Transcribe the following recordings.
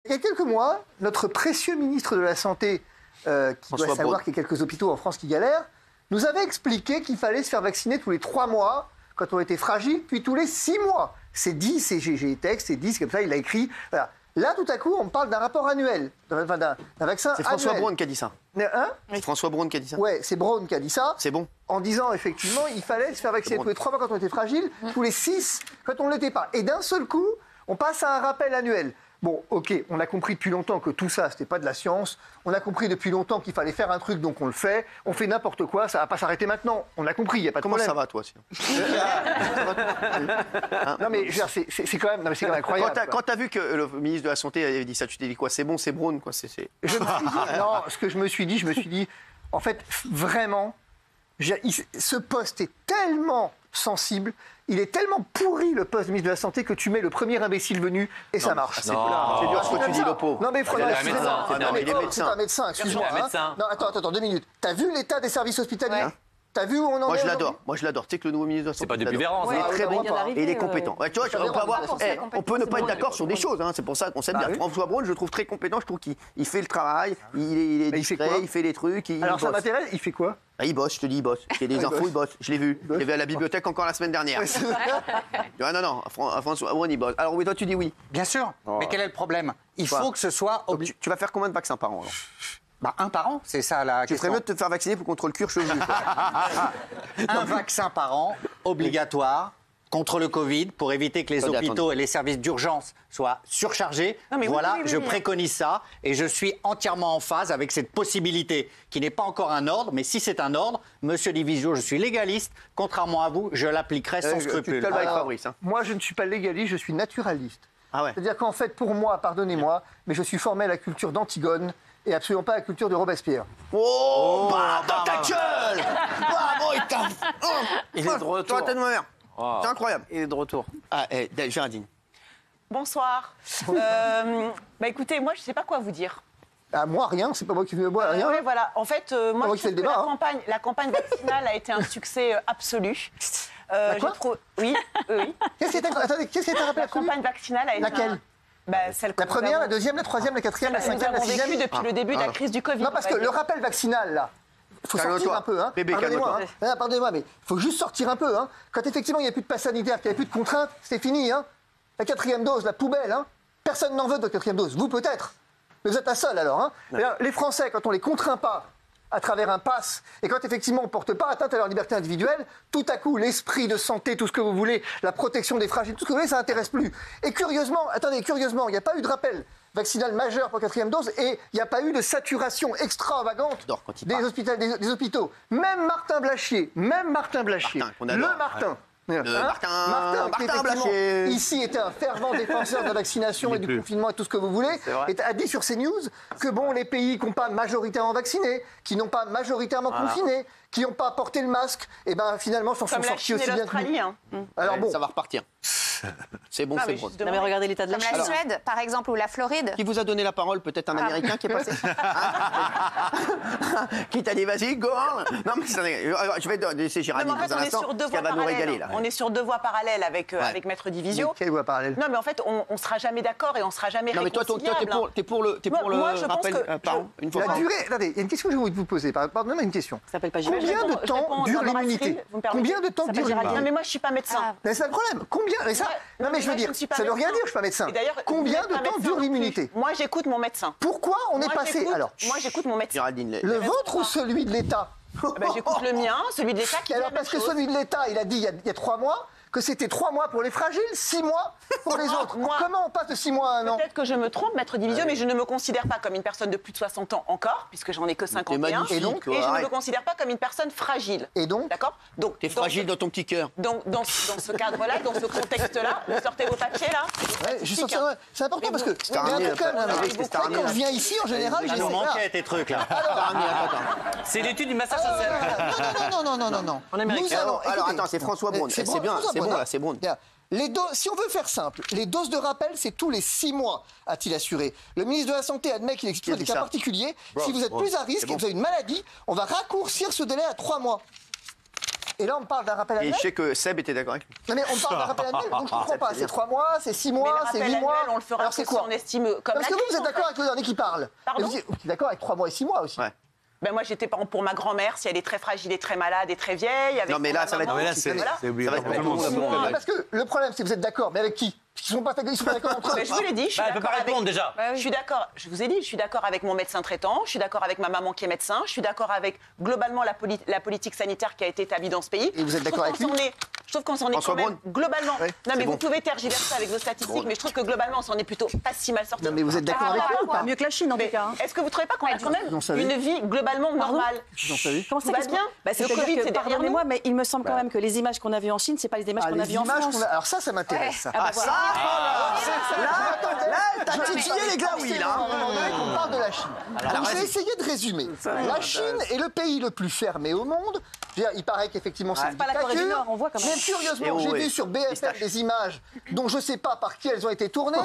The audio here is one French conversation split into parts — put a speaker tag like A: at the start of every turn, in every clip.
A: Il y a quelques mois, notre précieux ministre de la Santé, qui doit savoir qu'il y a quelques hôpitaux en France qui galèrent, nous avait expliqué qu'il fallait se faire vacciner tous les 3 mois quand on était fragile, puis tous les 6 mois. C'est dit, j'ai les textes, c'est dit, c'est comme ça, il l'a écrit. Voilà. Là, tout à coup, on parle d'un rapport annuel, d'un vaccin annuel.
B: C'est François Braun qui a dit ça. C'est François Braun qui a dit ça.
A: Oui, c'est Braun qui a dit ça.
B: C'est bon.
A: En disant, effectivement, il fallait se faire vacciner tous les 3 mois quand on était fragile, tous les 6 quand on ne l'était pas. Et d'un seul coup, on passe à un rappel annuel. Bon, ok, on a compris depuis longtemps que tout ça, c'était pas de la science. On a compris depuis longtemps qu'il fallait faire un truc, donc on le fait. On fait n'importe quoi, ça va pas s'arrêter maintenant. On a compris, il y a pas de problème.
B: Comment ça va, toi, sinon
A: Non, mais c'est quand même incroyable.
B: Quand t'as vu que le ministre de la Santé avait dit ça, tu t'es dit quoi? C'est bon, c'est Braun, quoi.
A: Je me suis dit, non, ce que je me suis dit, en fait, vraiment, ce poste est tellement sensible, il est tellement pourri, le poste de ministre de la Santé, que tu mets le premier imbécile venu et ça marche.
B: C'est dur ce que tu dis, le pauvre.
A: Non mais
B: il est médecin.
A: C'est un médecin, excuse-moi. Non, attends, 2 minutes. T'as vu l'état des services hospitaliers? T'as vu où on en est?
B: Moi je l'adore. Tu sais que le nouveau ministre de la Santé,
C: c'est pas depuis Véran,
B: il est très bon et il est compétent. Tu vois, on peut ne pas être d'accord sur des choses. C'est pour ça qu'on s'aime bien. François Braun, je le trouve très compétent. Je trouve qu'il fait le travail, il est discret, il fait les trucs.
A: Alors ça m'intéresse. Il fait quoi?
B: Il bosse, je te dis, il bosse. Il y a des infos, il bosse. Je l'ai vu. Je l'ai vu à la bibliothèque encore la semaine dernière. Non, François Braun, il bosse. Alors oui, toi tu dis oui.
D: Bien sûr. Mais quel est le problème? Il faut que ce soit...
B: Tu vas faire combien de vaccins par an alors?
D: Un par an, c'est ça la question.
B: Tu ferais mieux de te faire vacciner pour contre le cuir chevelu.
D: Un vaccin par an, obligatoire, contre le Covid, pour éviter que les hôpitaux et les services d'urgence soient surchargés. Je préconise ça et je suis entièrement en phase avec cette possibilité qui n'est pas encore un ordre, mais si c'est un ordre, Monsieur Divisio, je suis légaliste, contrairement à vous, je l'appliquerai sans scrupule.
A: Moi, je ne suis pas légaliste, je suis naturaliste.
B: Ah ouais.
A: C'est-à-dire qu'en fait, pour moi, pardonnez-moi, mais je suis formé à la culture d'Antigone et absolument pas à la culture de Robespierre.
B: Oh, dans ta gueule. Bravo, il est de retour. Toi, t'es de ma mère. C'est incroyable.
C: Il est de retour.
B: Géraldine.
E: Bonsoir. Écoutez, moi, je ne sais pas quoi vous dire.
A: Moi, rien. C'est pas moi qui veux boire, rien.
E: Oui, voilà. En fait, moi, je trouve que la campagne vaccinale a été un succès absolu. Oui.
A: Qu'est-ce qui t'a rappelé?
E: La campagne vaccinale a été...
A: Laquelle?
E: Celle
A: la première, la deuxième, la troisième, la quatrième, la cinquième, la sixième.
E: Depuis le début de la crise du Covid.
A: Non, parce que le rappel vaccinal, là, il faut sortir un peu. Pardonnez-moi, mais il faut juste sortir un peu. Quand effectivement il n'y a plus de passe sanitaire, qu'il n'y a plus de contraintes, c'est fini. La 4e dose, la poubelle. Personne n'en veut de la 4e dose. Vous, peut-être. Mais vous êtes la seule, alors. Les Français, quand on les contraint pas à travers un pass, et quand effectivement on ne porte pas atteinte à leur liberté individuelle, tout à coup, l'esprit de santé, tout ce que vous voulez, la protection des fragiles, tout ce que vous voulez, ça n'intéresse plus. Et curieusement, il n'y a pas eu de rappel vaccinal majeur pour la 4e dose, et il n'y a pas eu de saturation extravagante des hôpitaux. Même Martin Blachier, Martin Blachier, ici était un fervent défenseur de la vaccination et du confinement et tout ce que vous voulez, et a dit sur CNews que les pays qui n'ont pas majoritairement vacciné, qui n'ont pas majoritairement confiné, qui n'ont pas porté le masque, et finalement s'en sont sortis aussi bien que nous.
B: Alors ça va repartir. C'est bon, c'est bon.
F: Mais regardez l'état de la
G: Comme la Suède, par exemple, ou la Floride.
B: Qui vous a donné la parole? Peut-être un Américain qui est passé. Qui t'a dit vas-y, go on. Non, mais je vais laisser Géraldine dans un instant, parce qu'elle va nous régaler là.
E: On est sur 2 voies parallèles avec Maître Divisio.
A: Quelle voie parallèle?
E: Non, mais en fait, on ne sera jamais d'accord et on ne sera jamais réconciliable.
B: Non, mais toi, t'es pour le rappel par an, une fois par an.
A: La durée, attendez, il y a une question que j'ai envie de vous poser. Pardonnez-moi une question.
F: Ça s'appelle pas
A: Combien de temps dure l'immunité? Combien de temps dure l'immunité?
E: Non, mais moi, je ne suis pas médecin.
A: Mais c'est le problème. Combien? Non, mais je veux dire, ça ne veut rien dire, je ne suis pas médecin. Combien de temps dure l'immunité?
E: Moi, j'écoute mon médecin.
A: Pourquoi on est passé alors?
E: Moi, j'écoute mon médecin.
A: Le vôtre ou celui de l'État?
E: J'écoute le mien, celui de l'État qui dit la même chose.
A: Parce que celui de l'État, il a dit il y a 3 mois que c'était 3 mois pour les fragiles, 6 mois pour les autres. Comment on passe de 6 mois à 1 an?
E: Peut-être que je me trompe, Maître Divisio, mais je ne me considère pas comme une personne de plus de 60 ans encore, puisque j'en ai que 51. Et je ne me considère pas comme une personne fragile.
A: Et donc?
E: D'accord?
B: T'es fragile dans ton petit cœur.
E: Donc, dans ce cadre-là, dans ce contexte-là, vous sortez vos papiers, là.
A: C'est important parce que quand je viens ici, en général, j'ai...
D: Ça nous manquait tes trucs, là.
C: C'est l'étude du Massachusetts.
A: Non.
C: En américain.
B: Alors, attends, c'est François Braun. C'est bien, c'est bon, là, c'est bon.
A: Si on veut faire simple, les doses de rappel, c'est tous les 6 mois, a-t-il assuré. Le ministre de la Santé admet qu'il existe des cas particuliers. Si vous êtes plus à risque et que vous avez une maladie, on va raccourcir ce délai à 3 mois. Et là, on me parle d'un rappel annuel.
B: Et je sais que Seb était d'accord avec lui.
A: Non, mais on me parle d'un rappel annuel, donc je comprends pas. C'est 3 mois, c'est 6 mois, c'est 8 mois.
E: On le fera. Alors c'est quoi? On estime comme.
A: Parce que vous êtes d'accord avec le dernier qui parle.
E: Pardon?
A: Vous êtes d'accord avec 3 mois et 6 mois aussi.
B: Ouais.
E: Ben moi, j'étais pour ma grand-mère, si elle est très fragile et très malade et très vieille. Avec
B: non, mais là, ça va être.
C: Non, mais là, c'est obligatoire pour tout le monde.
A: Parce que le problème, c'est que vous êtes d'accord, mais avec qui? Ils sont pas d'accord entre eux.
E: Je vous l'ai dit,
C: Elle peut pas répondre déjà.
E: Je suis d'accord, je vous ai dit, je suis d'accord avec mon médecin traitant, je suis d'accord avec ma maman qui est médecin, je suis d'accord avec globalement la politique sanitaire qui a été établie dans ce pays.
A: Et vous êtes d'accord avec lui?
E: Je trouve qu'on s'en est quand même globalement.
B: Ouais,
E: non, mais
B: bon.
E: vous pouvez tergiverser avec vos statistiques, mais je trouve que globalement, on s'en est plutôt pas si mal sorti.
A: Non, mais vous êtes d'accord avec lui ou pas?
F: Mieux que la Chine, en tout cas.
E: Est-ce que vous ne trouvez pas qu'on a quand même
A: J'en savais.
E: une vie globalement normale?
A: J'en savais.
F: Comment
E: Tout va bien?
F: Le
E: C'est-à-dire
F: Covid,
E: que,
F: c'est derrière
E: pardonnez-moi,
F: mais il me semble quand même que les images qu'on a vues en Chine, c'est pas les images qu'on a vues en France.
A: Alors ça m'intéresse.
B: Ah, ça là, t'as titillé les glaouis, là.
A: On parle de la Chine. Donc, je vais essayer de résumer. La Chine est le pays le plus fermé au monde. Je veux dire, il paraît qu'effectivement, c'est une
F: pas la Corée du
A: dictature.
F: Nord, on voit quand même.
A: Mais curieusement, j'ai vu sur BFM des images dont je ne sais pas par qui elles ont été tournées.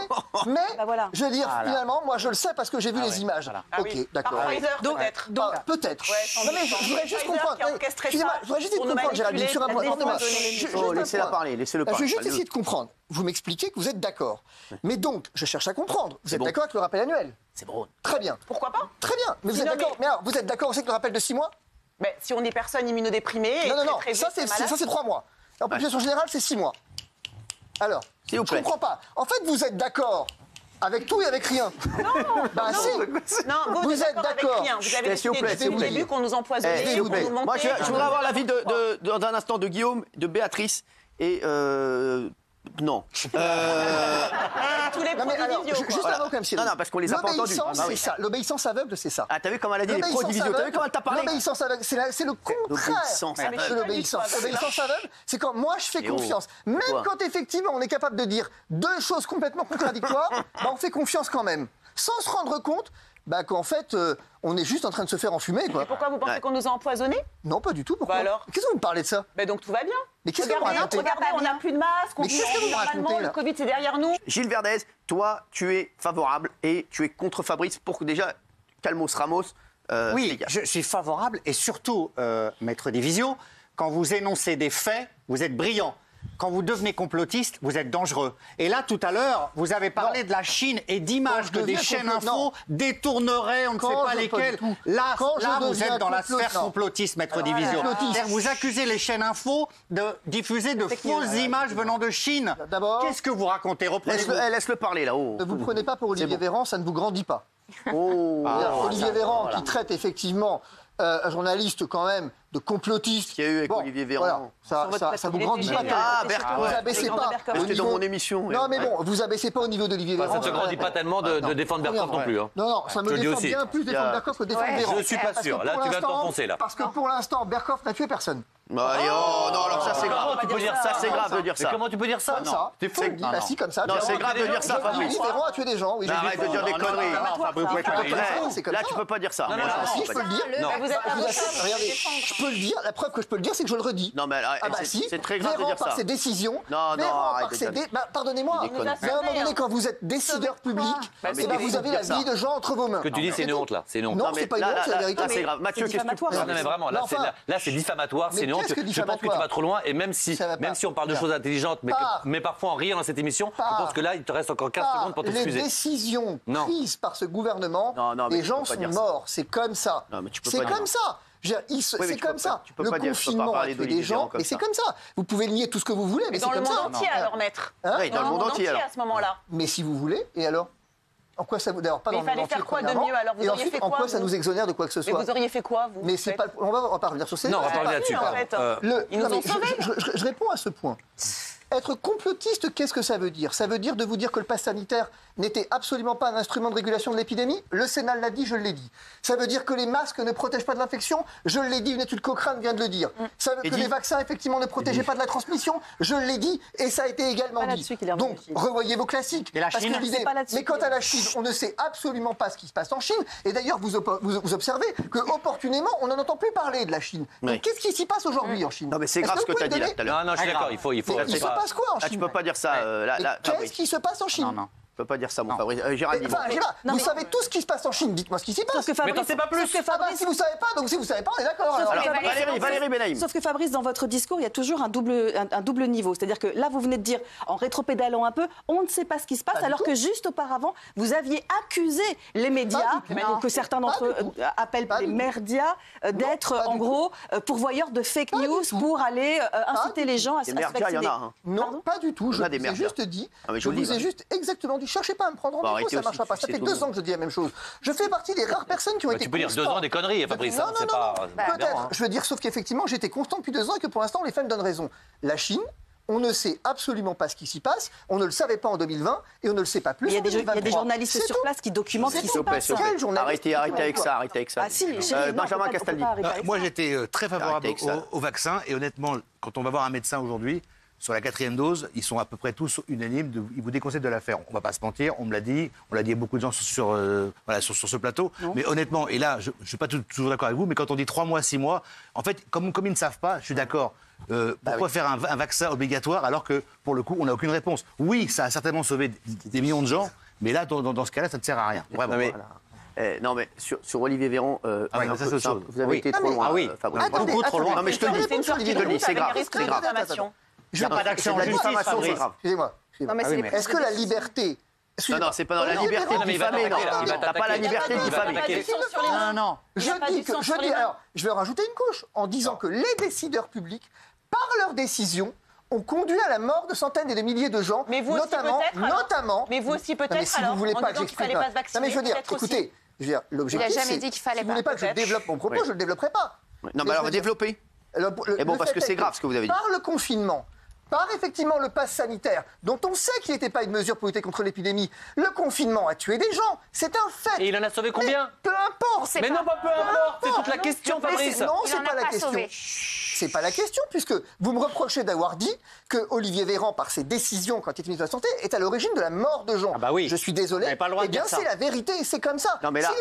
A: Mais
F: voilà.
A: je veux dire, finalement, moi, je le sais parce que j'ai vu les images. Ok, d'accord.
E: Par Pfizer, peut-être.
A: Peut-être.
E: Ouais,
A: Non, mais je voudrais juste comprendre. Excusez-moi, je voudrais juste essayer de comprendre, Géraldine, sur un point.
B: Laissez-la parler, laissez-le
A: Je vais
B: parler.
A: juste essayer de comprendre. Vous m'expliquez que vous êtes d'accord. Mais donc, je cherche à comprendre. Vous êtes d'accord avec le rappel annuel?
B: C'est bon.
A: Très bien.
E: Pourquoi pas?
A: Très bien. Mais vous êtes d'accord. Mais alors, vous êtes d'accord aussi avec le rappel de 6 mois?
E: Mais si on est personne immunodéprimée et
A: Non.
E: très
A: Ça, c'est 3 mois. En population générale, c'est 6 mois. Alors,
B: S'il vous
A: je
B: plaît.
A: comprends pas. En fait, vous êtes d'accord avec tout et avec rien. Bah si.
E: Non, vous êtes d'accord avec rien. Vous avez
B: S'il vous
E: décidé
B: plaît,
E: depuis le début qu'on nous empoisonnait,
B: S'il vous
E: qu'on
B: plaît.
E: nous mentait.
B: Moi, je voudrais avoir l'avis dans un instant de Guillaume, de Béatrice et. Non.
E: Tous les
A: Non, mais
E: produits
A: alors,
E: vidéo.
A: juste avant, quand même, Cyril.
B: Non, parce qu'on les a pas entendus.
A: L'obéissance,
B: Ah,
A: c'est
B: oui.
A: ça. L'obéissance aveugle, c'est ça.
B: Ah, t'as vu comment elle a dit les produits vidéo? T'as vu comment elle t'a parlé?
A: L'obéissance aveugle, c'est le contraire
B: L'obéissance
A: de
B: aveugle.
A: l'obéissance. L'obéissance aveugle, c'est quand moi je fais
B: Et oh.
A: confiance. Même
B: Quoi
A: quand effectivement on est capable de dire deux choses complètement contradictoires, bah, on fait confiance quand même. Sans se rendre compte qu'en fait, on est juste en train de se faire enfumer, quoi.
E: Pourquoi vous pensez qu'on nous a empoisonnés?
A: Non, pas du tout. Pourquoi?
E: Bah alors
A: Qu'est-ce que vous me parlez de ça?
E: Ben donc tout va bien.
A: Mais qu'est-ce que vous racontez?
E: Regardez, on n'a plus de masque, on
A: Mais qu'est-ce que vous
E: vit normalement,
A: racontez, là?
E: le Covid c'est derrière nous.
B: Gilles Verdez, toi, tu es favorable et tu es contre Fabrice pour que déjà, Calmos Ramos.
D: Oui,
B: dégage.
D: je suis favorable et surtout, Maître Division, quand vous énoncez des faits, vous êtes brillant. Quand vous devenez complotiste, vous êtes dangereux. Et là, tout à l'heure, vous avez parlé de la Chine et d'images que des chaînes info détourneraient, on ne sait pas lesquelles. Là, vous êtes dans la sphère complotiste, Maître Division. C'est-à-dire, vous accusez les chaînes info de diffuser de fausses images venant de Chine.
A: D'abord,
D: qu'est-ce que vous racontez? Reprenez-vous.
B: Laisse-le parler, là. Oh.
A: ne vous prenez pas pour Olivier Véran, ça ne vous grandit pas. Olivier Véran, qui traite effectivement un journaliste quand même de complotiste.
B: Qu'il y a eu avec Olivier Véran.
A: Voilà, ça vous grandit pas.
B: Ah, Bertrand,
A: Vous abaissez pas.
B: C'était dans mon émission.
A: Non, mais bon, vous abaissez pas au niveau d'Olivier Véran.
C: Ça ne te grandit pas tellement de défendre Bertrand non plus.
A: Non, ça me défend bien plus défendre Berkoff que défendre Véran.
C: Je ne suis pas sûr. Là, tu viens de t'enfoncer, là.
A: Parce que pour l'instant, Berkoff n'a tué personne.
B: Allez, oh non, alors ça c'est grave.
C: Comment tu peux dire ça?
B: C'est grave de dire ça.
C: Comment tu peux dire ça?
A: Comme ça.
C: T'es fou.
A: Bah si, comme ça.
B: Non, c'est grave de dire ça, Fabrice.
A: Véran a tué des gens. Oui,
B: Arrête de dire des conneries. Là, tu peux pas dire ça.
A: Si, je peux le dire.
C: Non.
E: Vous êtes
A: Regardez, je peux le dire. La preuve que je peux le dire, c'est que je le redis.
B: Non, mais
A: Ah bah si,
B: c'est très grave de
A: Véran
B: dire
A: par
B: ça.
A: ses décisions,
B: Non,
A: Véran par
B: arrête
A: ses
B: de dire.
A: pardonnez-moi,
B: Il déconne.
A: mais à un moment donné, quand vous êtes décideur public,
B: mais
A: eh ben, vous avez la vie de gens entre vos mains.
C: Ce que tu dis, c'est une honte, là. C'est une honte.
A: Non, c'est pas une honte, c'est la vérité.
B: Là, c'est grave. Mathieu, qu'est-ce que tu
C: Non, mais vraiment, là,
A: Enfin,
C: c'est diffamatoire,
A: mais
C: c'est une honte.
A: qu'est-ce que
C: Je pense que tu vas trop loin, et même si
A: Ça va pas.
C: on parle de choses intelligentes, mais parfois en riant dans cette émission, je pense que là, il te reste encore 15 secondes pour
A: les
C: t'excuser.
A: décisions
C: Non.
A: prises par ce gouvernement,
B: Non, mais
A: les
B: tu
A: gens
B: peux pas
A: sont
B: dire ça.
A: morts. C'est comme ça.
B: Non, mais tu peux
A: C'est
B: pas dire
A: comme ça. C'est comme ça.
B: tu peux
A: Le
B: pas dire, tu peux pas
A: confinement a
B: parler
A: tué
B: d'Olivier
A: des
B: Véran
A: gens,
B: comme
A: mais c'est
B: ça.
A: comme ça. Vous pouvez nier tout ce que vous voulez, mais c'est
E: dans le
A: comme ça.
E: monde entier alors, maître.
B: Oui, dans le monde entier alors.
E: à ce moment-là.
A: Mais si vous voulez, et alors? En quoi ça vous d'ailleurs pas
E: Mais
A: dans
E: il
A: le monde
E: fallait
A: entier,
E: faire quoi de
A: premièrement.
E: mieux, alors? Vous
A: Et
E: auriez
A: ensuite,
E: fait
A: en
E: quoi,
A: quoi ça
E: vous
A: nous exonère de quoi que ce
E: Mais
A: soit?
E: vous auriez fait quoi, vous?
A: Mais c'est pas. On va pas revenir sur ces.
C: Non, on va pas revenir là-dessus.
E: En fait. Ils nous
A: non,
E: ont
A: mais
E: sauvés.
A: je réponds à ce point. Être complotiste, qu'est-ce que ça veut dire? Ça veut dire de vous dire que le pass sanitaire n'était absolument pas un instrument de régulation de l'épidémie. Le Sénat l'a dit, je l'ai dit. Ça veut dire que les masques ne protègent pas de l'infection. Je l'ai dit, une étude Cochrane vient de le dire. Ça veut que les vaccins, effectivement, ne protégeaient pas de la transmission. Je l'ai dit, et ça a été également
F: Pas
A: dit.
F: là-dessus qu'il est
A: Donc,
F: revenu.
A: revoyez vos classiques.
D: Et la
A: Parce
D: Chine
A: que l'idée-
F: C'est pas là-dessus
A: Mais quant
F: qu'il
A: à
F: est
A: la Chine, on ne sait absolument pas ce qui se passe en Chine. Et d'ailleurs, vous observez que, opportunément, on n'en entend plus parler de la Chine. Donc,
B: Oui.
A: qu'est-ce qui s'y passe aujourd'hui en Chine?
B: Non, mais c'est
A: Est-ce
B: grave ce que
A: vous
B: tu as
A: pouvez
B: dit là
A: donner-
B: tout à l'heure.
C: Non, je suis d'accord, il faut.
A: Il se passe quoi en
B: Là,
A: Chine?
B: tu peux pas dire ça.
A: Mais qu'est-ce qui se passe en Chine?
D: Non.
B: peux pas dire ça, mon Fabrice. Géraldine.
A: Vous savez tout ce qui se passe en Chine, dites-moi ce qui s'y passe.
C: Mais t'en sais pas plus.
A: Si vous savez pas, donc si vous savez pas, on est d'accord.
B: Valérie Benaïm.
F: Sauf que Fabrice, dans votre discours, il y a toujours un double niveau. C'est-à-dire que là, vous venez de dire, en rétropédalant un peu, on ne sait pas ce qui se passe, alors que juste auparavant, vous aviez accusé les médias, que certains d'entre eux appellent les merdias, d'être en gros pourvoyeurs de fake news pour aller inciter les gens à se vacciner.
A: Non, pas du tout. Je vous ai juste dit, exactement dit, cherchez pas à me prendre en défaut, ça ne marchera pas. Ça fait 2 ans que je dis la même chose. Je fais partie des rares personnes qui ont été
C: Tu peux dire 2 ans des conneries, Fabrice. Non,
A: peut-être. Je veux dire, sauf qu'effectivement, j'étais constant depuis 2 ans et que pour l'instant, les faits me donnent raison. La Chine, on ne sait absolument pas ce qui s'y passe. On ne le savait pas en 2020 et on ne le sait pas plus.
F: Il y a des journalistes sur place qui documentent ce qui se passe.
B: Arrêtez avec ça.
F: Ah si,
B: Benjamin Castaldi.
H: Moi, j'étais très favorable au vaccin et honnêtement, quand on va voir un médecin aujourd'hui, sur la 4e dose, ils sont à peu près tous unanimes, ils vous déconseillent de la faire. On ne va pas se mentir, on me l'a dit, on l'a dit à beaucoup de gens sur ce plateau. Non. Mais honnêtement, et là, je ne suis pas toujours d'accord avec vous, mais quand on dit 3 mois, 6 mois, en fait, comme ils ne savent pas, je suis d'accord. Pourquoi faire un vaccin obligatoire alors que, pour le coup, on n'a aucune réponse? Oui, ça a certainement sauvé des millions de gens, mais là, dans ce cas-là, ça ne sert à rien. Vraiment.
B: Non mais sur Olivier Véran, vous avez été trop loin.
D: Ah oui, beaucoup trop loin.
B: Non mais je te le dis, c'est grave.
A: Il n'y a pas d'action en justice, Fabrice. Excusez-moi. Est-ce que la liberté...
B: Non, c'est pas dans la liberté de diffamer, non. T'as pas la liberté de diffamer.
A: Non. Je vais rajouter une couche en disant que les décideurs publics, par leurs décisions, ont conduit à la mort de centaines et de milliers de gens, notamment...
E: Mais vous aussi peut-être,
A: mais si vous voulez pas que j'explique... Non mais je veux dire, écoutez, l'objectif,
G: il n'a jamais dit qu'il fallait pas.
A: Si vous voulez pas que je développe mon propos, je ne le développerai pas.
B: Non mais alors développez. Et bon, parce que c'est grave ce que vous avez dit.
A: Par le confinement, par effectivement le pass sanitaire, dont on sait qu'il n'était pas une mesure pour lutter contre l'épidémie, le confinement a tué des gens, c'est un fait.
C: Et il en a sauvé combien?
A: Peu importe.
C: Mais non, pas peu importe, c'est toute la question, Fabrice.
A: Non, c'est pas la question. C'est pas la question, puisque vous me reprochez d'avoir dit que Olivier Véran, par ses décisions quand il était ministre de la Santé, est à l'origine de la mort de gens.
D: Ah bah oui.
A: Je suis désolé. Eh bien, c'est la vérité, c'est comme ça.
B: Non mais là,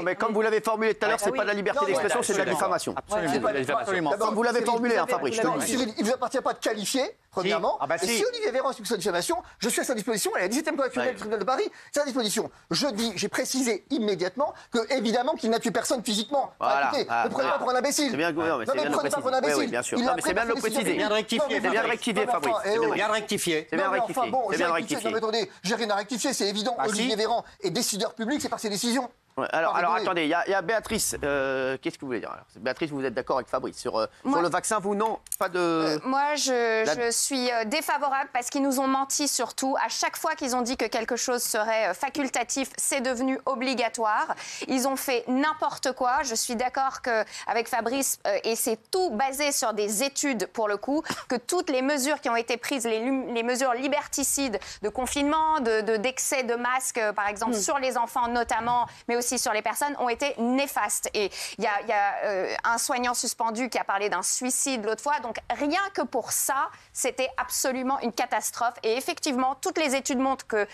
B: mais comme vous l'avez formulé tout à l'heure, c'est pas de la liberté d'expression, c'est de la diffamation.
D: Absolument.
B: Comme vous l'avez formulé, Fabrice.
A: Il ne vous appartient pas de qualifier, premièrement. Et si Olivier Véran est sur diffamation, je suis à sa disposition, et la 17e Cour actuelle du tribunal de Paris, c'est à sa disposition. J'ai précisé immédiatement que, évidemment, qu'il n'a tué personne physiquement. Écoutez, ne prenez pas pour un imbécile.
B: C'est bien, ne prenez pas pour un imbécile. Oui, bien sûr. Non, mais c'est bien de le préciser.
D: C'est bien de rectifier.
B: C'est bien de rectifier, Fabrice.
D: C'est bien de rectifier.
B: C'est bien de rectifier.
A: C'est bien de rectifier. Non, mais attendez, j'ai rien à rectifier, c'est évident. Olivier Véran est décideur public, c'est par ses décisions.
B: Alors attendez, il y a Béatrice. Qu'est-ce que vous voulez dire? Béatrice, vous êtes d'accord avec Fabrice sur le vaccin? Vous, non? Pas de...
G: Moi, je suis défavorable parce qu'ils nous ont menti surtout. À chaque fois qu'ils ont dit que quelque chose serait facultatif, c'est devenu obligatoire. Ils ont fait n'importe quoi. Je suis d'accord avec Fabrice, et c'est tout basé sur des études pour le coup, que toutes les mesures qui ont été prises, les mesures liberticides de confinement, d'excès de masques, par exemple, sur les enfants notamment, mais aussi sur les personnes, ont été néfastes. Et il y a un soignant suspendu qui a parlé d'un suicide l'autre fois. Donc rien que pour ça, c'était absolument une catastrophe. Et effectivement, toutes les études montrent que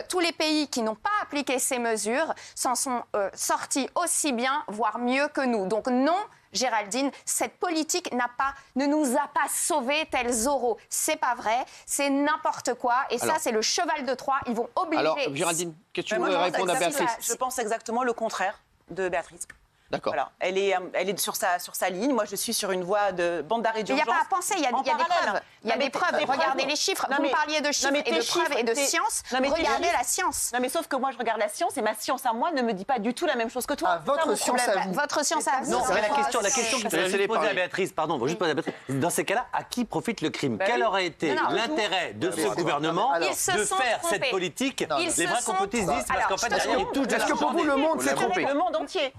G: tous les pays qui n'ont pas appliqué ces mesures s'en sont sortis aussi bien, voire mieux que nous. Donc non, Géraldine, cette politique ne nous a pas sauvés tels Zorro. C'est pas vrai, c'est n'importe quoi. Et ça, c'est le cheval de Troie. Ils vont obliger...
B: Alors, Géraldine, qu'est-ce que tu veux répondre à Béatrice?
E: Je pense exactement le contraire de Béatrice.
B: D'accord.
E: Voilà. Elle est sur sa ligne. Moi, je suis sur une voie de bande d'arrêt d'urgence.
G: Il n'y a pas à penser, il y a des preuves. Il y a des preuves. Regardez les chiffres. Vous me parliez de chiffres et de preuves et de science. Regardez la science.
E: Non, mais sauf que moi, je regarde la science et ma science à moi ne me dit pas du tout la même chose que toi.
A: Votre science à vous.
G: Votre science à vous.
C: Non, mais la question que je vais juste poser à Béatrice, pardon, juste poser à Béatrice. Dans ces cas-là, à qui profite le crime? Quel aurait été l'intérêt de ce gouvernement de faire cette politique? Les vrais complotistes disent parce qu'en fait, derrière, ils touchent de l'argent.
A: Est-ce que pour vous, le monde s'est trompé?
E: Le monde entier.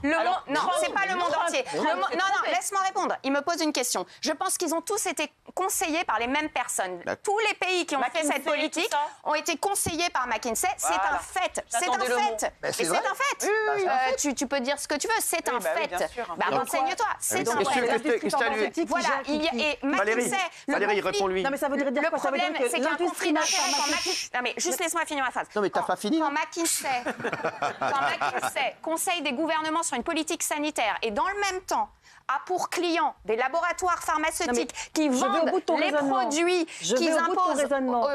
G: Non, c'est pas le monde entier. Non, laisse-moi répondre. Il me pose une question. Je pense qu'ils ont tous été conseillés par les mêmes personnes. Tous les pays qui ont fait cette politique ont été conseillés par McKinsey. C'est un fait. C'est un fait. Et c'est un fait. Tu peux dire ce que tu veux. C'est un fait. Renseigne-toi. C'est un fait. Voilà. Et McKinsey.
B: Valérie, réponds-lui.
F: Non, mais ça veut dire
G: le
F: quoi? Ça veut dire
G: problème, c'est
F: que
G: qu'un conflit d'intérêts. Non, mais juste laisse-moi finir ma phrase.
B: Non, mais t'as pas fini.
G: Quand McKinsey conseille des gouvernements sur une politique sanitaire et dans le même temps a pour clients des laboratoires pharmaceutiques qui vendent vendent les produits qu'ils imposent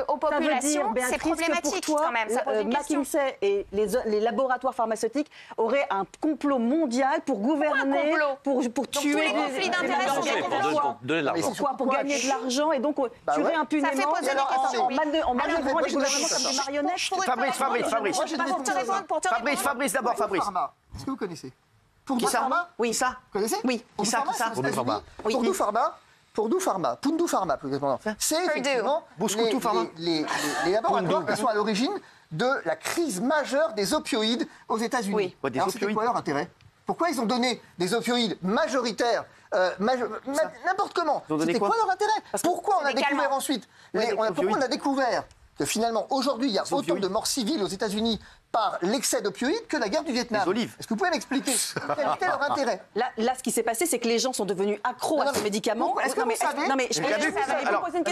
G: aux populations, c'est problématique quand même. Ça pose une question.
F: McKinsey et les laboratoires pharmaceutiques auraient un complot mondial pour gouverner, pour tuer
G: tous les conflits d'intérêts sont des complots.
F: Pourquoi ? Pour gagner de l'argent et donc tuer impunément.
G: Ça fait poser des questions.
F: En manœuvrant les gouvernements comme des marionnettes.
B: Fabrice, d'abord, Fabrice.
A: Est-ce que vous connaissez
B: Qui ça ?
F: Oui,
B: ça.
A: Vous connaissez
F: Oui.
B: Qui ça ?
A: Purdue Pharma, plus exactement. C'est effectivement les laboratoires qui sont à l'origine de la crise majeure des opioïdes aux États-Unis.
B: Oui.
A: Alors, c'était quoi leur intérêt ? Pourquoi ils ont donné des opioïdes majoritaires n'importe comment ? C'était quoi leur intérêt ? Pourquoi on a découvert ensuite pourquoi on a découvert que finalement, aujourd'hui, il y a autant de morts civiles aux États-Unis par l'excès d'opioïdes que la guerre du Vietnam.
B: Les olives.
A: Est-ce que vous pouvez m'expliquer quel était leur intérêt ?
F: Là, ce qui s'est passé, c'est que les gens sont devenus accros à ces médicaments.
A: Est-ce que vous savez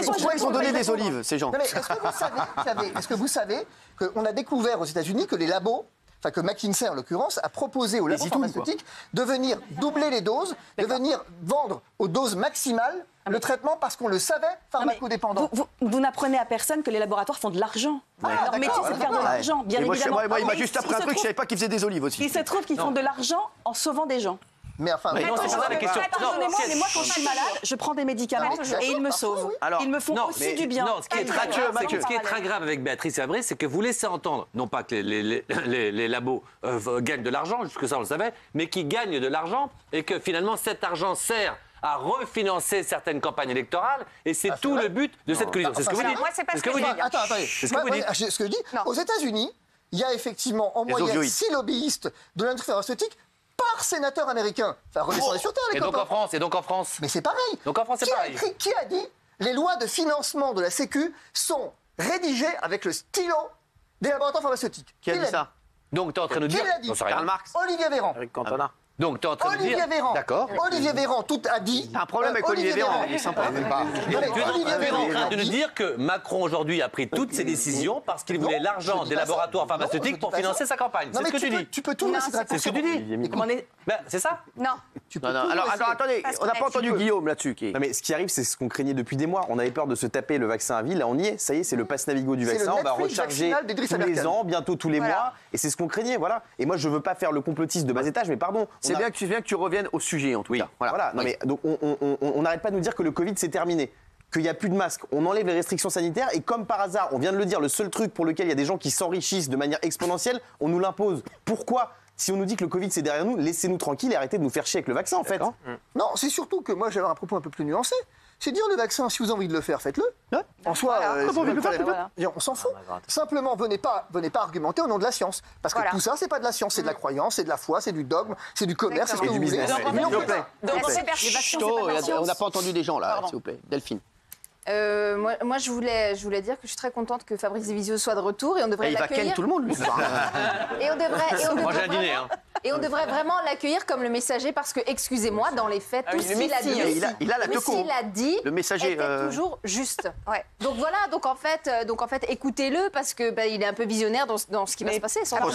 B: pourquoi ils ont donné des olives, ces gens ?
A: Est-ce que vous savez qu'on a découvert aux États-Unis que les labos, enfin que McKinsey en l'occurrence, a proposé aux labos pharmaceutiques de venir doubler les doses, de venir vendre aux doses maximales le traitement parce qu'on le savait pharmacodépendant.
F: Vous n'apprenez à personne que les laboratoires font de l'argent. Leur métier, c'est de faire de l'argent, bien évidemment.
B: Moi, il m'a juste appris un truc, je ne savais pas qu'ils faisaient des olives aussi.
F: Il se trouve qu'ils font de l'argent en sauvant des gens.
A: Mais enfin,
C: non, c'est pas ça la question.
F: Pardonnez-moi, mais moi, quand je suis malade, je prends des médicaments et ils me sauvent. Ils me font aussi du bien.
C: Non, ce qui est très grave avec Béatrice et Fabrice, c'est que vous laissez entendre, non pas que les labos gagnent de l'argent, jusque ça on le savait, mais qu'ils gagnent de l'argent et que finalement cet argent sert à refinancer certaines campagnes électorales et c'est tout le but de cette collision. C'est ce que vous dites.
G: Moi, c'est pas ce que je dis.
A: Attendez.
C: C'est ce que vous dites.
A: Ce que je dis, aux États-Unis, il y a effectivement en moyenne 6 lobbyistes de l'industrie pharmaceutique par sénateur américain. Enfin, redescendez sur terre, les copains.
C: Et donc en France
A: Mais c'est pareil.
C: Donc en France, c'est pareil.
A: Qui a dit les lois de financement de la Sécu sont rédigées avec le stylo des laboratoires pharmaceutiques?
B: Qui a dit ça?
C: Donc tu es en train de dire...
A: Qui l'a dit?
B: Karl Marx.
A: Olivier Véran.
B: Eric Cantona.
C: Donc tu es en train de dire...
A: Olivier Véran.
C: D'accord.
A: Olivier Véran, tout a dit...
B: T'as un problème avec Olivier Véran, il est sympa.
C: Tu es en train de nous dire que Macron aujourd'hui a pris toutes ses décisions parce qu'il voulait l'argent des laboratoires pharmaceutiques pour financer sa campagne. C'est ce que tu dis.
A: Tu peux tout laisser.
C: C'est ce que tu dis. C'est ça?
G: Non.
B: Alors attendez, on n'a pas entendu Guillaume là-dessus.
I: Non mais ce qui arrive, c'est ce qu'on craignait depuis des mois. On avait peur de se taper le vaccin à vie. Là, on y est. Ça y est, c'est le pass Navigo du vaccin. On va recharger tous les ans, bientôt tous les mois. Et c'est ce qu'on craignait, voilà. Et moi, je veux pas faire le complotiste de bas étage, mais pardon.
B: C'est bien que tu reviennes au sujet, en tout cas.
I: Voilà. Non mais donc on n'arrête pas de nous dire que le Covid c'est terminé, qu'il n'y a plus de masques. On enlève les restrictions sanitaires et comme par hasard, on vient de le dire, le seul truc pour lequel il y a des gens qui s'enrichissent de manière exponentielle, on nous l'impose. Pourquoi ? Si on nous dit que le Covid c'est derrière nous, laissez-nous tranquilles et arrêtez de nous faire chier avec le vaccin en fait.
A: Non, c'est surtout que moi j'avais un propos un peu plus nuancé. C'est dire le vaccin, si vous avez envie de le faire, faites-le. En soi, on s'en fout. Simplement, venez pas argumenter au nom de la science. Parce que tout ça, c'est pas de la science, c'est de la croyance, c'est de la foi, c'est du dogme, c'est du commerce, c'est ce que vous voulez.
B: S'il vous plaît. On n'a pas entendu des gens là, s'il vous plaît. Delphine.
J: Moi, je voulais dire que je suis très contente que Fabrice Divisio soit de retour et on devrait l'accueillir.
B: Il va ken tout le monde, lui, ce soir.
C: Moi, j'ai un dîner,
J: Et on devrait vraiment l'accueillir comme le messager parce que, excusez-moi, dans les faits, tout ce qu'il a dit,
B: il a la teco.
J: Le messager était toujours juste. Ouais. Donc voilà, donc en fait, écoutez-le parce que il est un peu visionnaire dans ce qui va se passer.
B: Alors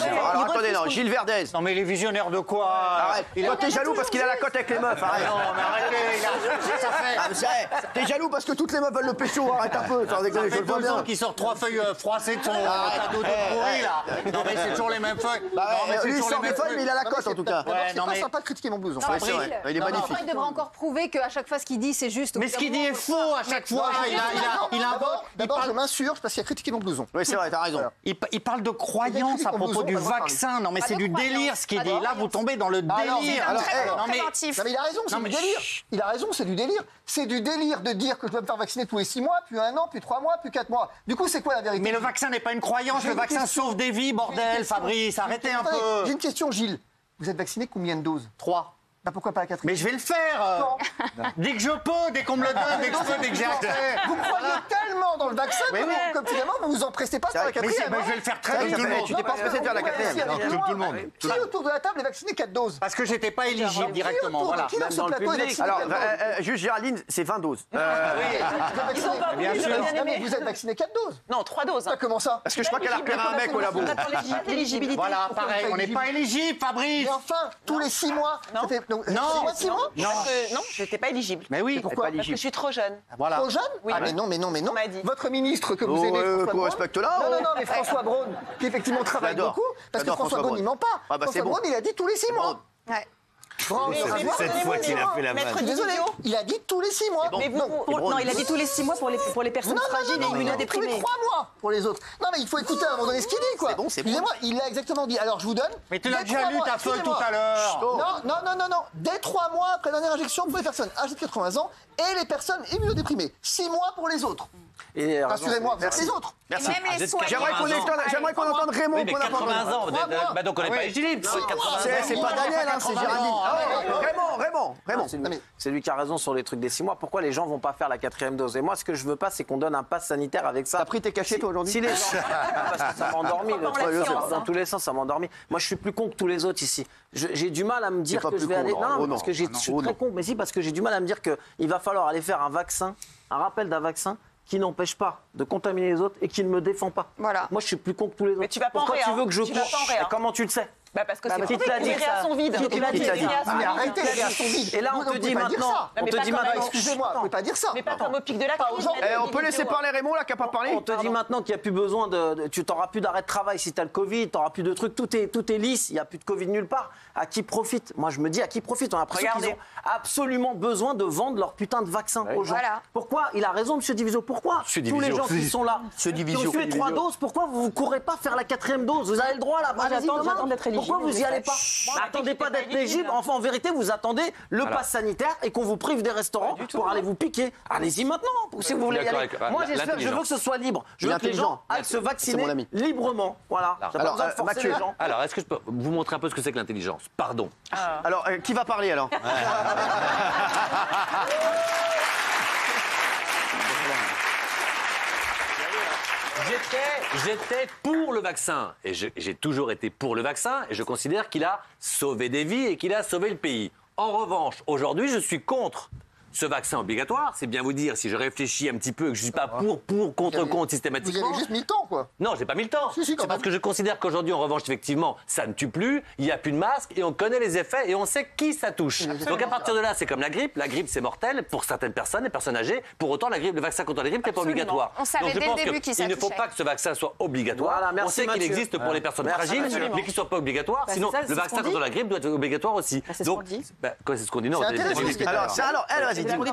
B: attendez, non, Gilles Verdez.
D: Non mais il est visionnaire de quoi?
B: Arrête. Toi, t'es jaloux parce qu'il a la cote avec les meufs. Arrête.
D: Non mais arrêtez.
B: T'es jaloux parce que toutes les meufs veulent le pécho. Arrête un peu.
D: Ça fait 2 ans qu'il sort 3 feuilles froissées de son cadeau de pourri là. Non mais c'est toujours les mêmes feuilles.
B: Lui, il sort des feuilles, mais il a la cote en tout cas.
A: C'est pas sympa de critiquer mon blouson.
B: Il est magnifique.
J: Il devrait encore prouver qu'à chaque fois ce qu'il dit c'est juste.
D: Mais ce qu'il dit est faux à chaque fois. Il invoque.
A: D'abord, je m'insurge parce qu'il a critiqué mon blouson.
B: Oui, c'est vrai, t'as raison.
D: Il parle de croyance à propos du vaccin. Non mais c'est du délire ce qu'il dit. Là vous tombez dans le délire.
A: Non mais il a raison, c'est du délire. Il a raison, c'est du délire. C'est du délire de dire que je dois me faire vacciner tous les 6 mois, puis 1 an, puis 3 mois, puis 4 mois. Du coup, c'est quoi la vérité?
D: Mais le vaccin n'est pas une croyance. Le vaccin sauve des vies, bordel, Fabrice. Arrêtez un peu.
A: J'ai une question, Gilles. Vous êtes vacciné combien de doses?
D: 3.
A: Bah pourquoi pas la 4e?
D: Mais je vais le faire. Dès que je peux, dès qu'on me le donne, dès que je peux, dès que j'ai accès.
A: Vous croyez tellement gens dans le vaccin, comme finalement, vous vous empressez pas sur la quatrième.
H: Mais je vais le faire très vite.
B: Tu n'es pas pressé de faire la quatrième.
H: Tout le monde.
A: Qui autour de la table est vacciné 4 doses?
D: Parce que j'étais pas éligible directement. Voilà.
A: Qui dans ce plateau est vacciné?
B: Alors, juste Géraldine, c'est 20 doses.
E: Ils sont pas
D: Bien sûr.
A: Vous êtes vacciné 4 doses?
E: Non, 3 doses.
A: Comment ça?
B: Parce que je crois qu'elle a repéré un mec au labo.
F: L'éligibilité.
D: Voilà, pareil, on n'est pas éligible, Fabrice.
A: Mais enfin, tous les 6 mois.
E: Non.
A: Non, 6 mois?
E: Non, j'étais pas éligible.
D: Mais oui.
A: Pourquoi?
E: Parce que je suis trop jeune.
D: Voilà.
A: Trop jeune?
E: Oui.
A: Ah mais non.
E: On m'a dit.
A: Votre ministre que vous aimez, François
B: qu'on
A: Braun.
B: respecte là.
A: Non, mais François Braun, qui effectivement travaille
B: J'adore.
A: beaucoup, parce que
B: J'adore
A: François
B: François
A: Braun, il ment pas.
B: Ah bah, c'est
A: François
B: bon.
A: Braun, il a dit tous les 6 mois.
G: Ouais.
H: Cette fois qu'il a fait la
E: Maître
H: vanne.
A: Je suis désolé,
E: Didio.
A: il a dit tous les 6 mois.
E: Mais
F: Non, il a dit tous les 6 mois pour les personnes fragiles et
A: tous les
F: immunodéprimées.
A: 3 mois pour les autres. Non, mais il faut écouter à un moment donné ce qu'il dit, quoi.
B: C'est bon.
A: Excusez-moi, il l'a exactement dit. Alors, je vous donne.
D: Mais tu l'as
A: dès
D: déjà
A: 3
D: lu
A: mois,
D: ta feuille tout
A: excusez-moi.
D: à l'heure.
A: Non. Dès 3 mois après la dernière injection pour les personnes âgées de 80 ans et les personnes immunodéprimées. 6 mois pour les autres. Rassurez-moi, vers les autres.
B: Merci.
G: Et même les soignants.
B: J'aimerais qu'on entende Raymond.
C: Oui, mais 80 ans, donc on n'est pas éligible.
B: C'est pas Daniel, c'est Géraldine. Raymond.
I: C'est lui qui a raison sur les trucs des 6 mois. Pourquoi les gens vont pas faire la 4e dose? Et moi, ce que je veux pas, c'est qu'on donne un pass sanitaire avec ça.
B: T'as pris tes cachets, toi, aujourd'hui?
I: Si les gens... Parce que ça m'a endormi. Dans tous les sens, ça m'a endormi. Moi, je suis plus con que tous les autres ici. J'ai du mal à me dire que je vais aller... Non, parce que je suis très con. Mais si, parce que j'ai du mal à me dire qu'il va falloir aller faire un vaccin, un rappel d'un vaccin qui n'empêche pas de contaminer les autres et qui ne me défend pas.
G: Voilà.
I: Moi, je suis plus con que tous les autres.
E: Mais tu vas pas en
I: Pourquoi
E: réa.
I: tu veux que je
E: Tu vas pas en
I: cours?
E: réa.
I: Et comment tu le sais?
E: Parce que c'est
I: qui te l'a dit,
E: les réas sont vides.
I: Qui te l'a dit?
A: Mais arrêtez, les gars, sont vides.
I: Et là, on te dit maintenant. On te dit maintenant.
A: Excusez-moi, vous ne pouvez pas dire ça.
E: Mais pas comme au pic de la crise.
B: On peut laisser parler Raymond, là, qui n'a pas parlé?
I: On te dit maintenant qu'il n'y a plus besoin de. Tu n'auras plus d'arrêt de travail si tu as le Covid, tu n'auras plus de trucs, tout est lisse, il n'y a plus de Covid nulle part. À qui profite? Moi, je me dis à qui profite? On a l'impression qu'ils ont absolument besoin de vendre leur putain de vaccin aux gens.
G: Voilà.
I: Pourquoi? Il a raison, M. Diviso. Pourquoi tous les gens qui sont là, qui ont fait 3 doses, pourquoi vous ne courez pas faire la 4e dose? Vous avez le droit là.
F: J'attends d'être éligible.
I: Pourquoi vous n'y allez pas? Attendez pas d'être éligible. Enfin, en vérité, vous attendez le pass sanitaire et qu'on vous prive des restaurants pour aller vous piquer. Allez-y maintenant, si vous voulez y aller. Moi, j'espère, je veux que ce soit libre. Je veux que les gens aillent se vacciner librement. Voilà. J'ai pas besoin de forcer les gens.
C: Alors, est-ce que je peux vous montrer un peu ce que c'est que l'intelligence? Pardon.
B: Alors, qui va parler, alors?
C: J'étais pour le vaccin. Et j'ai toujours été pour le vaccin. Et je considère qu'il a sauvé des vies et qu'il a sauvé le pays. En revanche, aujourd'hui, je suis contre ce vaccin obligatoire. C'est bien vous dire, si je réfléchis un petit peu, que je ne suis pas pour, contre systématiquement.
A: Vous avez juste mis le temps, quoi.
C: Non, j'ai pas mis le temps.
A: Si,
C: c'est parce que je considère qu'aujourd'hui, en revanche, effectivement, ça ne tue plus, il n'y a plus de masque et on connaît les effets et on sait qui ça touche. Donc à partir de là, c'est comme la grippe. La grippe, c'est mortel pour certaines personnes, les personnes âgées. Pour autant, le vaccin contre la grippe n'est pas obligatoire.
G: On savait
C: Donc je
G: dès
C: pense
G: le début qui ça
C: qu'il ne faut
G: touchait.
C: pas que ce vaccin soit obligatoire.
I: Voilà, merci,
C: on sait qu'il
I: Mathieu.
C: existe pour les personnes fragiles, mais qu'il ne soit pas obligatoire. Sinon,
F: c'est ça,
C: le
F: c'est ce
C: vaccin
F: qu'on
C: contre
F: dit.
C: la grippe doit être obligatoire aussi.
F: c'est ce qu'on dit.
C: C'est ce qu'on dit. Non,
A: C'est intéressant,
C: on
A: ce qu'il dit.
B: Alors, elle, vas-y, dis-moi.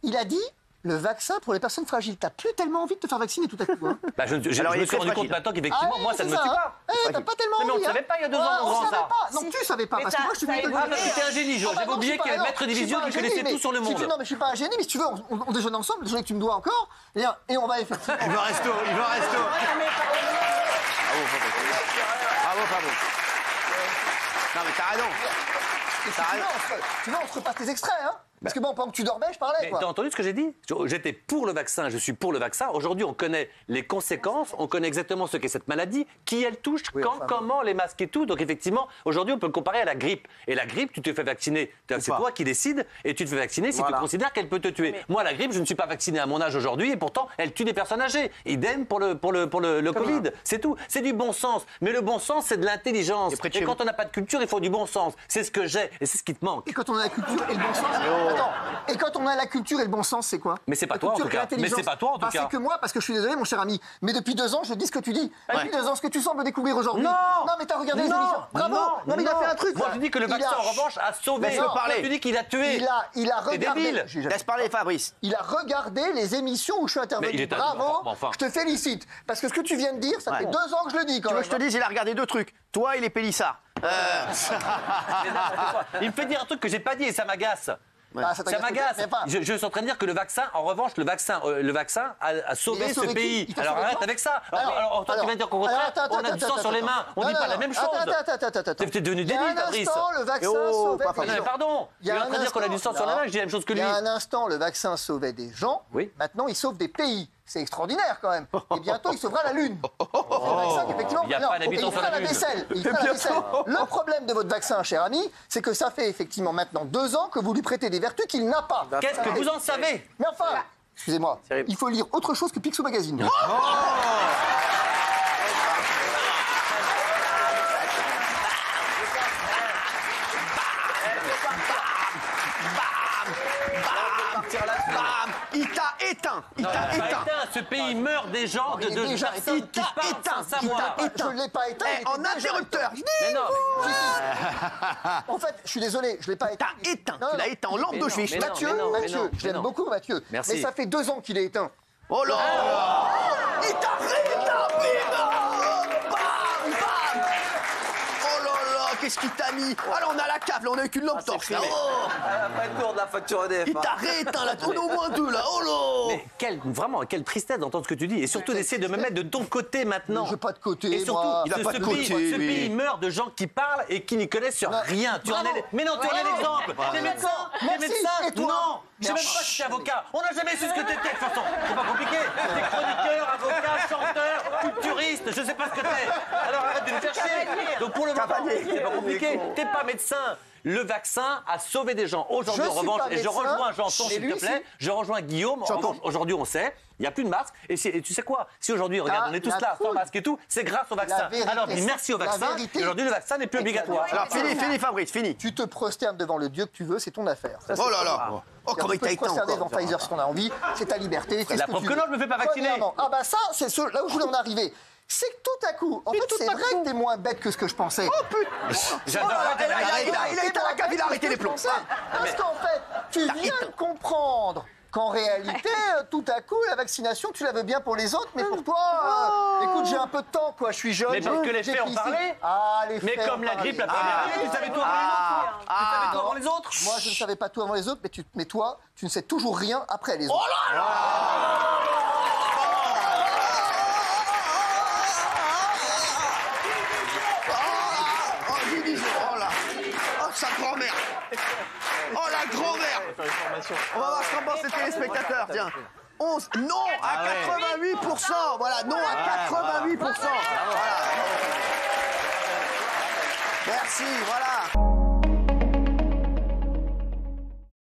A: Il a dit le vaccin pour les personnes fragiles. T'as plus tellement envie de te faire vacciner tout à coup. Hein.
C: Je me
B: Alors, il
C: suis
B: est
C: rendu
B: très
C: compte
B: fragile.
C: maintenant qu'effectivement, moi, ça ne me tue pas.
A: T'as pas tellement
C: Mais
A: envie.
C: on ne savait pas il y a 2 ans, mon
A: On
C: grand,
A: savait
C: ça.
A: pas. Non, tu savais pas.
E: Mais
A: Parce que moi, je suis venu te le
C: Ah,
A: dire.
C: parce que t'es un génie, J'avais
A: non,
C: oublié
A: je suis
C: qu'il y avait
A: pas-
C: le maître
A: non,
C: division
A: je
C: qui
A: suis pas un
C: connaissait
A: génie,
C: tout sur le
A: mais-
C: monde.
A: Non, mais je suis pas un génie, mais si tu veux, on déjeune ensemble, désolé que tu me dois encore, et on va effectivement.
H: Il va resto.
B: Bravo. Non, mais t'as raison.
A: Tu vois, on se repasse tes extraits, hein. Parce que bon, pendant que tu dormais, je parlais,
C: Mais
A: quoi.
C: t'as entendu ce que j'ai dit? J'étais pour le vaccin, je suis pour le vaccin. Aujourd'hui, on connaît les conséquences, on connaît exactement ce qu'est cette maladie, qui elle touche, comment, les masques et tout. Donc effectivement, aujourd'hui, on peut le comparer à la grippe. Et la grippe, tu te fais vacciner, c'est toi qui décides, et tu te fais vacciner si tu considères qu'elle peut te tuer. Moi, la grippe, je ne suis pas vacciné à mon âge aujourd'hui, et pourtant, elle tue des personnes âgées. Idem pour le Covid. C'est tout. C'est du bon sens. Mais le bon sens, c'est de l'intelligence. Et quand on n'a pas de culture, il faut du bon sens. C'est ce que j'ai, et c'est ce qui te manque.
A: Et quand on a la culture et le bon sens. Attends. Et quand on a la culture et le bon sens, c'est quoi?
C: Mais c'est pas
A: La
C: toi, en
A: culture
C: tout
A: et
C: cas.
A: l'intelligence.
C: Mais c'est pas toi, en tout cas.
A: C'est que moi, parce que je suis désolé, mon cher ami. Mais depuis 2 ans, je dis ce que tu dis. Depuis 2 ans, ce que tu sembles découvrir aujourd'hui.
C: Non,
A: mais t'as regardé les émissions. Bravo. Non, mais il a fait un truc.
C: Moi, je dis que le vaccin, en revanche, a sauvé.
A: Toi,
C: tu dis qu'il a tué.
A: Il a regardé.
C: débile.
B: Laisse parler Fabrice.
A: Il a regardé les émissions où je suis
C: Mais
A: intervenu.
C: il est
A: Bravo.
C: enfin.
A: Je te félicite. Parce que ce que tu viens de dire, ça fait 2 ans que je le dis quand
B: Tu veux
A: même.
B: que je te dise, il a regardé 2 trucs. Toi et les Pélissards.
C: Il me fait dire un truc que j'ai pas dit et ça m'agace.
A: Bah,
C: Ça m'agace. Je suis en train de dire que le vaccin, en revanche, le vaccin a sauvé ce pays. Alors arrête avec ça. Alors toi, tu viens de dire qu'au contraire, on a du sang sur les mains. On dit pas la même chose.
A: Attends.
C: T'es devenu débile, Fabrice.
A: Le vaccin sauvait des gens.
C: Pardon. Il est en train de dire qu'on a du sang sur les mains, je dis la même chose que lui.
A: Il y a un instant, le vaccin sauvait des gens.
C: Oui.
A: Maintenant, il sauve des pays. C'est extraordinaire quand même. Et bientôt, il sauvera la Lune. C'est le vaccin qu'effectivement,
C: il n'y a pas d'habitants sur la Lune.
A: Il fera la vaisselle. Le problème de votre vaccin, cher ami, c'est que ça fait effectivement maintenant 2 ans que vous lui prêtez des vertus qu'il n'a pas.
C: Qu'est-ce que vous en savez?
A: Mais enfin, excusez-moi, il faut lire autre chose que Picsou Magazine.
B: Il t'a éteint. Il t'a éteint.
C: Ce pays meurt des gens de personnes qui parlent sans savoir.
A: Je ne l'ai pas éteint.
B: En interrupteur.
C: Mais non.
A: En fait, je suis désolé, je ne l'ai pas éteint.
B: T'as éteint. Tu l'as éteint en lampe de Schwich.
A: Mathieu, je l'aime beaucoup, Mathieu.
C: Merci.
A: Mais ça fait 2 ans qu'il est éteint.
B: Oh là. Il t'a rétabli. Qu'est-ce qu'il t'a mis? Ah là, on a la cave, là, on a eu qu'une lampe torche. Là.
K: Après le tour de la facture EDF.
B: Il t'a rééteint, là, on est au moins 2, là. Oh là.
C: Mais quelle tristesse d'entendre ce que tu dis. Et surtout d'essayer de me mettre de ton côté maintenant.
A: Je n'ai pas de côté,
C: et surtout,
A: moi.
B: Il a pas de côté,
C: ce pays meurt de gens qui parlent et qui n'y connaissent sur rien. Mais non, tu en es l'exemple. T'es médecin. T'es médecin.
A: Et toi?
C: Non. Je sais même pas si t'es avocat. On n'a jamais su ce que t'étais, de toute façon. C'est pas compliqué. T'es chroniqueur, avocat, chanteur, culturiste, je sais pas ce que t'es. Alors arrête de nous faire chier. Donc pour le moment, c'est pas compliqué. T'es pas médecin. Le vaccin a sauvé des gens. Aujourd'hui, en revanche, et je rejoins Janton, s'il te plaît, je rejoins Guillaume. Aujourd'hui, on sait, il n'y a plus de masque. Et tu sais quoi? Si aujourd'hui, regarde, on est tous là, sans masque et tout, c'est grâce au vaccin. Alors dis merci au vaccin. Et aujourd'hui, le vaccin n'est plus obligatoire.
B: Alors fini, Fabrice, fini.
A: Tu te prosternes devant le Dieu que tu veux, c'est ton affaire. Ça,
B: oh là là. Oh, comment il t'a éteint
A: prosterner devant Pfizer si on a envie, c'est ta liberté.
C: La preuve que non, je me fais pas vacciner.
A: Ah bah ça, c'est là où je voulais en arriver. C'est que tout à coup, en fait, c'est vrai que t'es moins bête que ce que je pensais.
B: Oh putain. J'adore. Il a éteint la cave, il a arrêté les plombs.
A: Parce qu'en fait, tu viens de comprendre qu'en réalité, tout à coup, la vaccination, tu la veux bien pour les autres, mais pour toi, écoute, j'ai un peu de temps, quoi, je suis jeune.
C: Mais parce que les faits ont parlé.
A: Ah, les faits.
C: Mais comme la grippe, la première année, tu savais tout avant les autres. Tu savais tout avant les autres.
A: Moi, je ne savais pas tout avant les autres, mais toi, tu ne sais toujours rien après les autres.
B: Oh là là. Sa grand-mère. Oh la grand-mère. On va voir ce qu'en pensent les téléspectateurs. Tiens. 11. Non à 88%. Voilà, non à 88%. Voilà. Merci, voilà.